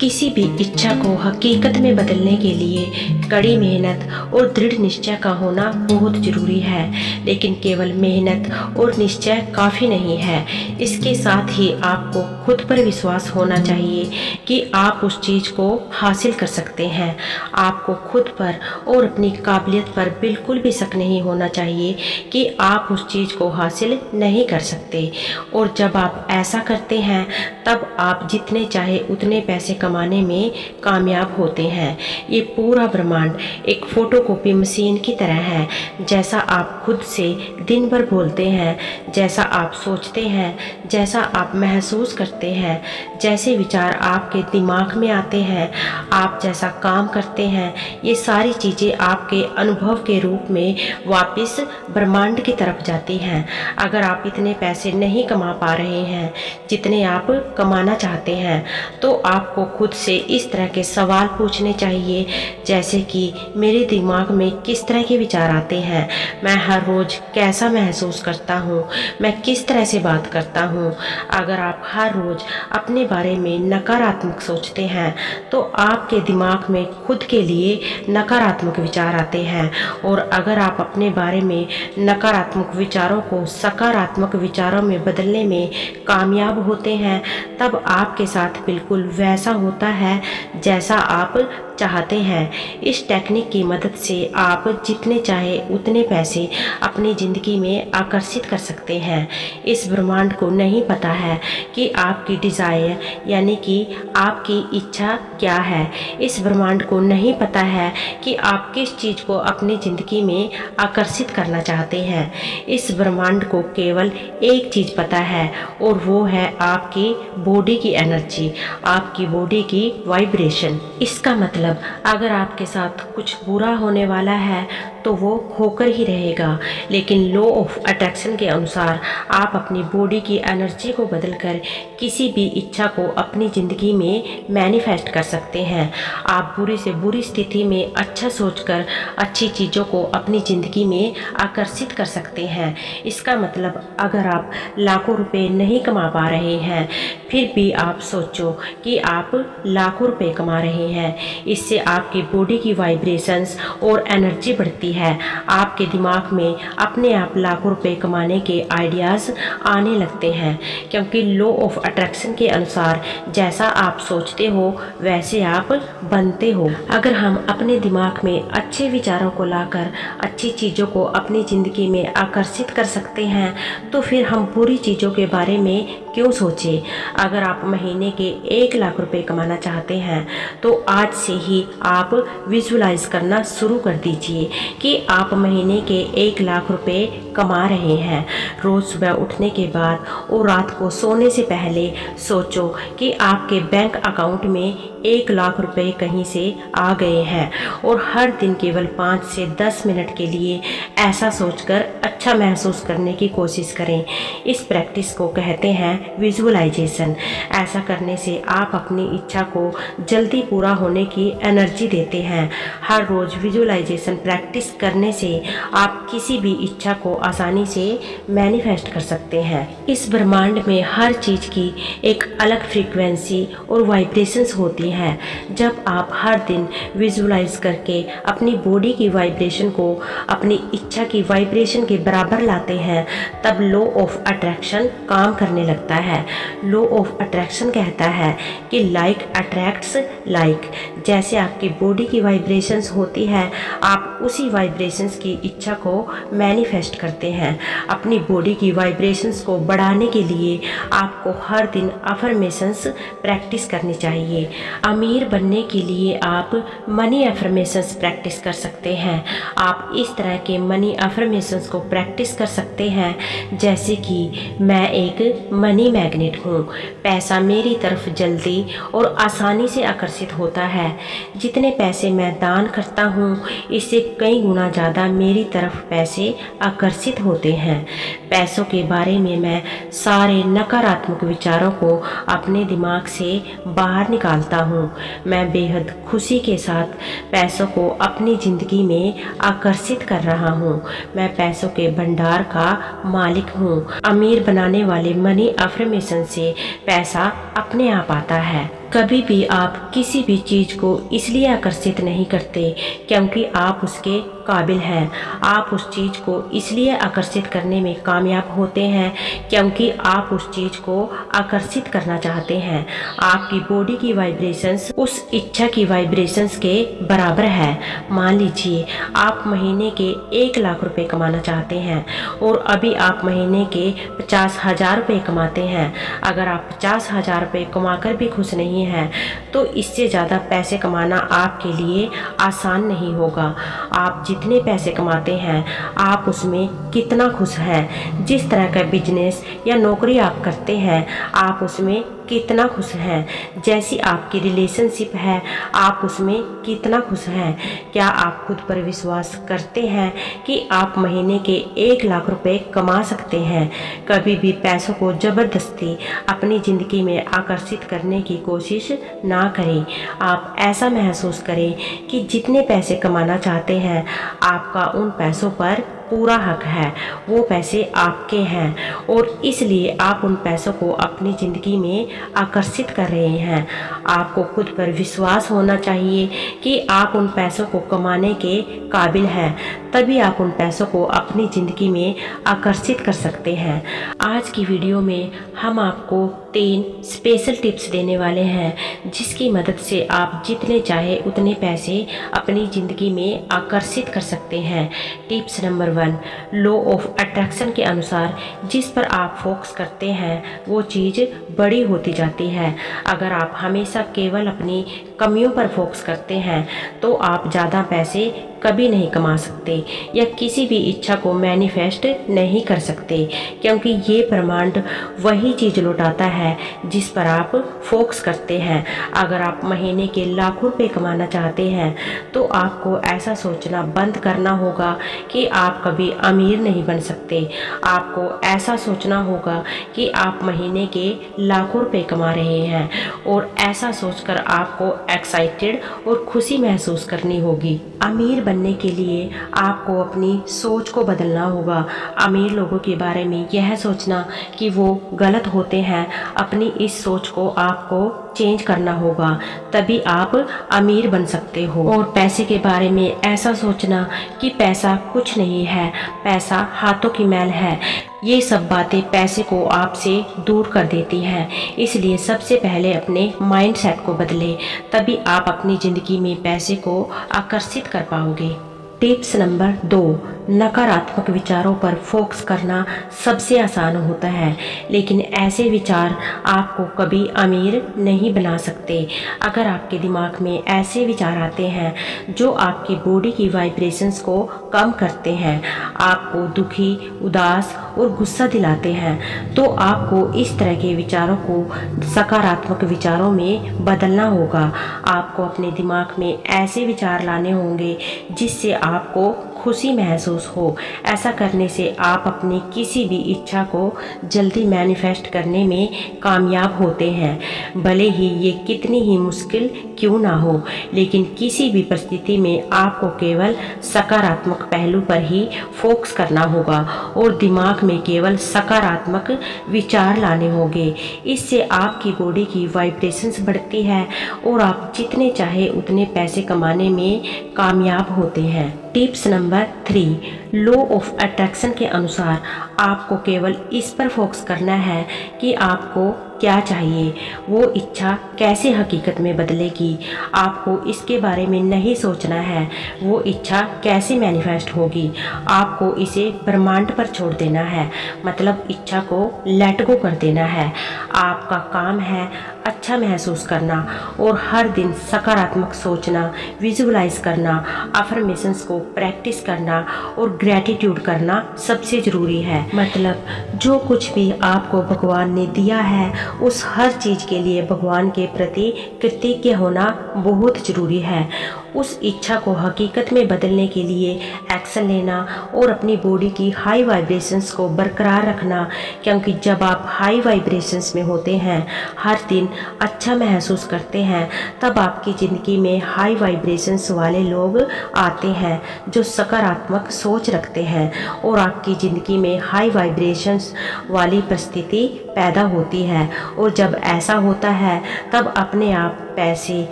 किसी भी इच्छा को हकीकत में बदलने के लिए कड़ी मेहनत और दृढ़ निश्चय का होना बहुत ज़रूरी है, लेकिन केवल मेहनत और निश्चय काफ़ी नहीं है। इसके साथ ही आपको खुद पर विश्वास होना चाहिए कि आप उस चीज़ को हासिल कर सकते हैं। आपको खुद पर और अपनी काबिलियत पर बिल्कुल भी शक नहीं होना चाहिए कि आप उस चीज़ को हासिल नहीं कर सकते। और जब आप ऐसा करते हैं तब आप जितने चाहे उतने पैसे कमाने में कामयाब होते हैं। ये पूरा ब्रह्मांड एक फोटोकॉपी मशीन की तरह है। जैसा आप खुद से दिन भर बोलते हैं, जैसा आप सोचते हैं, जैसा आप महसूस करते हैं, जैसे विचार आपके दिमाग में आते हैं, आप जैसा काम करते हैं, ये सारी चीज़ें आपके अनुभव के रूप में वापस ब्रह्मांड की तरफ जाती हैं। अगर आप इतने पैसे नहीं कमा पा रहे हैं जितने आप कमाना चाहते हैं, तो आपको खुद से इस तरह के सवाल पूछने चाहिए, जैसे कि मेरे दिमाग में किस तरह के विचार आते हैं, मैं हर रोज़ कैसा महसूस करता हूँ, मैं किस तरह से बात करता हूँ। अगर आप हर रोज़ अपने बारे में नकारात्मक सोचते हैं तो आपके दिमाग में खुद के लिए नकारात्मक विचार आते हैं, और अगर आप अपने बारे में नकारात्मक विचारों को सकारात्मक विचारों में बदलने में कामयाब होते हैं, तब आपके साथ बिल्कुल वैसा होता है जैसा आप चाहते हैं। इस टेक्निक की मदद से आप जितने चाहे उतने पैसे अपनी ज़िंदगी में आकर्षित कर सकते हैं। इस ब्रह्मांड को नहीं पता है कि आपकी डिज़ायर यानी कि आपकी इच्छा क्या है। इस ब्रह्मांड को नहीं पता है कि आप किस चीज़ को अपनी ज़िंदगी में आकर्षित करना चाहते हैं। इस ब्रह्मांड को केवल एक चीज़ पता है, और वो है आपकी बॉडी की एनर्जी, आपकी बॉडी की वाइब्रेशन। इसका मतलब अगर आपके साथ कुछ बुरा होने वाला है तो वो होकर ही रहेगा, लेकिन लॉ ऑफ अट्रैक्शन के अनुसार आप अपनी बॉडी की एनर्जी को बदलकर किसी भी इच्छा को अपनी ज़िंदगी में मैनिफेस्ट कर सकते हैं। आप बुरी से बुरी स्थिति में अच्छा सोचकर अच्छी चीज़ों को अपनी ज़िंदगी में आकर्षित कर सकते हैं। इसका मतलब अगर आप लाखों रुपए नहीं कमा पा रहे हैं, फिर भी आप सोचो कि आप लाखों रुपए कमा रहे हैं। इससे आपकी बॉडी की वाइब्रेशंस और एनर्जी बढ़ती है। आपके दिमाग में अपने आप लाखों रुपए कमाने के आइडियाज़ आने लगते हैं, क्योंकि लॉ ऑफ अट्रैक्शन के अनुसार जैसा आप सोचते हो वैसे आप बनते हो। अगर हम अपने दिमाग में अच्छे विचारों को लाकर अच्छी चीज़ों को अपनी ज़िंदगी में आकर्षित कर सकते हैं, तो फिर हम बुरी चीज़ों के बारे में क्यों सोचें। अगर आप महीने के 1 लाख रुपए कमाना चाहते हैं तो आज से ही आप विजुलाइज करना शुरू कर दीजिए कि आप महीने के 1 लाख रुपए कमा रहे हैं। रोज़ सुबह उठने के बाद और रात को सोने से पहले सोचो कि आपके बैंक अकाउंट में 1 लाख रुपए कहीं से आ गए हैं, और हर दिन केवल 5 से 10 मिनट के लिए ऐसा सोचकर अच्छा महसूस करने की कोशिश करें। इस प्रैक्टिस को कहते हैं विजुअलाइजेशन। ऐसा करने से आप अपनी इच्छा को जल्दी पूरा होने की एनर्जी देते हैं। हर रोज़ विजुअलाइजेशन प्रैक्टिस करने से आप किसी भी इच्छा को आसानी से मैनिफेस्ट कर सकते हैं। इस ब्रह्मांड में हर चीज़ की एक अलग फ्रीक्वेंसी और वाइब्रेशंस होती है। जब आप हर दिन विजुअलाइज करके अपनी बॉडी की वाइब्रेशन को अपनी इच्छा की वाइब्रेशन के बराबर लाते हैं, तब लॉ ऑफ अट्रैक्शन काम करने लगता है। लॉ ऑफ अट्रैक्शन कहता है कि लाइक अट्रैक्ट्स लाइक। जैसे आपकी बॉडी की वाइब्रेशंस होती है, आप उसी वाइब्रेशंस की इच्छा को मैनिफेस्ट करते हैं। अपनी बॉडी की वाइब्रेशंस को बढ़ाने के लिए आपको हर दिन अफर्मेशंस प्रैक्टिस करनी चाहिए। अमीर बनने के लिए आप मनी अफर्मेशंस प्रैक्टिस कर सकते हैं। आप इस तरह के मनी अफर्मेशंस को प्रैक्टिस कर सकते हैं, जैसे कि मैं एक मनी मैग्नेट हूँ, पैसा मेरी तरफ जल्दी और आसानी से आकर्षित होता है। जितने पैसे मैं दान करता हूँ, इससे कई गुना ज़्यादा मेरी तरफ पैसे आकर्षित होते हैं। पैसों के बारे में मैं सारे नकारात्मक विचारों को अपने दिमाग से बाहर निकालता हूँ। मैं बेहद खुशी के साथ पैसों को अपनी ज़िंदगी में आकर्षित कर रहा हूँ। मैं पैसों के भंडार का मालिक हूँ। अमीर बनाने वाले मनी अफर्मेशन से पैसा अपने आप आता है। कभी भी आप किसी भी चीज़ को इसलिए आकर्षित नहीं करते क्योंकि आप उसके काबिल हैं। आप उस चीज़ को इसलिए आकर्षित करने में कामयाब होते हैं क्योंकि आप उस चीज़ को आकर्षित करना चाहते हैं। आपकी बॉडी की वाइब्रेशंस उस इच्छा की वाइब्रेशंस के बराबर है। मान लीजिए आप महीने के 1 लाख रुपए कमाना चाहते हैं और अभी आप महीने के 50,000 रुपये कमाते हैं। अगर आप 50,000 रुपये कमाकर भी खुश नहीं हैं तो इससे ज़्यादा पैसे कमाना आपके लिए आसान नहीं होगा। आप जितने पैसे कमाते हैं आप उसमें कितना खुश हैं। जिस तरह का बिजनेस या नौकरी आप करते हैं आप उसमें कितना खुश हैं। जैसी आपकी रिलेशनशिप है आप उसमें कितना खुश हैं। क्या आप खुद पर विश्वास करते हैं कि आप महीने के 1 लाख रुपए कमा सकते हैं। कभी भी पैसों को ज़बरदस्ती अपनी ज़िंदगी में आकर्षित करने की कोशिश ना करें। आप ऐसा महसूस करें कि जितने पैसे कमाना चाहते हैं आपका उन पैसों पर पूरा हक है। वो पैसे आपके हैं और इसलिए आप उन पैसों को अपनी ज़िंदगी में आकर्षित कर रहे हैं। आपको खुद पर विश्वास होना चाहिए कि आप उन पैसों को कमाने के काबिल हैं, तभी आप उन पैसों को अपनी ज़िंदगी में आकर्षित कर सकते हैं। आज की वीडियो में हम आपको 3 स्पेशल टिप्स देने वाले हैं जिसकी मदद से आप जितने चाहे उतने पैसे अपनी ज़िंदगी में आकर्षित कर सकते हैं। Tips number 1, law of attraction के अनुसार जिस पर आप फोकस करते हैं वो चीज़ बड़ी होती जाती है। अगर आप हमेशा केवल अपनी कमियों पर फोकस करते हैं तो आप ज़्यादा पैसे कभी नहीं कमा सकते या किसी भी इच्छा को मैनिफेस्ट नहीं कर सकते क्योंकि ये ब्रह्मांड वही चीज़ लौटाता है जिस पर आप फोकस करते हैं। अगर आप महीने के लाखों रुपए कमाना चाहते हैं तो आपको ऐसा सोचना बंद करना होगा कि आप कभी अमीर नहीं बन सकते। आपको ऐसा सोचना होगा कि आप महीने के लाखों रुपए कमा रहे हैं और ऐसा सोचकर आपको एक्साइटेड और खुशी महसूस करनी होगी। अमीर बनने के लिए आपको अपनी सोच को बदलना होगा। अमीर लोगों के बारे में यह सोचना कि वो गलत होते हैं, अपनी इस सोच को आपको चेंज करना होगा, तभी आप अमीर बन सकते हो। और पैसे के बारे में ऐसा सोचना कि पैसा कुछ नहीं है, पैसा हाथों की मैल है। ये सब बातें पैसे को आपसे दूर कर देती हैं। इसलिए सबसे पहले अपने माइंडसेट को बदलें, तभी आप अपनी ज़िंदगी में पैसे को आकर्षित कर पाओगे। टिप्स नंबर 2, नकारात्मक विचारों पर फोकस करना सबसे आसान होता है लेकिन ऐसे विचार आपको कभी अमीर नहीं बना सकते। अगर आपके दिमाग में ऐसे विचार आते हैं जो आपकी बॉडी की वाइब्रेशंस को कम करते हैं, आपको दुखी, उदास और गुस्सा दिलाते हैं, तो आपको इस तरह के विचारों को सकारात्मक विचारों में बदलना होगा। आपको अपने दिमाग में ऐसे विचार लाने होंगे जिससे आपको खुशी महसूस हो। ऐसा करने से आप अपनी किसी भी इच्छा को जल्दी मैनिफेस्ट करने में कामयाब होते हैं, भले ही ये कितनी ही मुश्किल क्यों ना हो। लेकिन किसी भी परिस्थिति में आपको केवल सकारात्मक पहलू पर ही फोकस करना होगा और दिमाग में केवल सकारात्मक विचार लाने होंगे। इससे आपकी बॉडी की वाइब्रेशंस बढ़ती है और आप जितने चाहे उतने पैसे कमाने में कामयाब होते हैं। Tips number 3, law of attraction के अनुसार आपको केवल इस पर फोकस करना है कि आपको क्या चाहिए, वो इच्छा कैसे हकीकत में बदलेगी। आपको इसके बारे में नहीं सोचना है वो इच्छा कैसे मैनिफेस्ट होगी। आपको इसे ब्रह्मांड पर छोड़ देना है, मतलब इच्छा को लेट गो कर देना है। आपका काम है अच्छा महसूस करना और हर दिन सकारात्मक सोचना, विजुअलाइज करना, अफर्मेशंस को प्रैक्टिस करना और ग्रैटिट्यूड करना सबसे ज़रूरी है। मतलब जो कुछ भी आपको भगवान ने दिया है उस हर चीज़ के लिए भगवान के प्रति कृतज्ञ होना बहुत ज़रूरी है उस इच्छा को हकीकत में बदलने के लिए एक्शन लेना और अपनी बॉडी की हाई वाइब्रेशंस को बरकरार रखना, क्योंकि जब आप हाई वाइब्रेशंस में होते हैं, हर दिन अच्छा महसूस करते हैं, तब आपकी ज़िंदगी में हाई वाइब्रेशंस वाले लोग आते हैं जो सकारात्मक सोच रखते हैं और आपकी ज़िंदगी में हाई वाइब्रेशंस वाली परिस्थिति पैदा होती है। और जब ऐसा होता है तब अपने आप पैसे,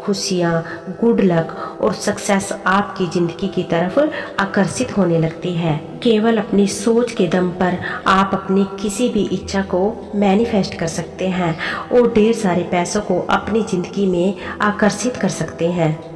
खुशियाँ, गुड लक और सक्सेस आपकी ज़िंदगी की तरफ आकर्षित होने लगती है। केवल अपनी सोच के दम पर आप अपनी किसी भी इच्छा को मैनिफेस्ट कर सकते हैं और ढेर सारे पैसों को अपनी ज़िंदगी में आकर्षित कर सकते हैं।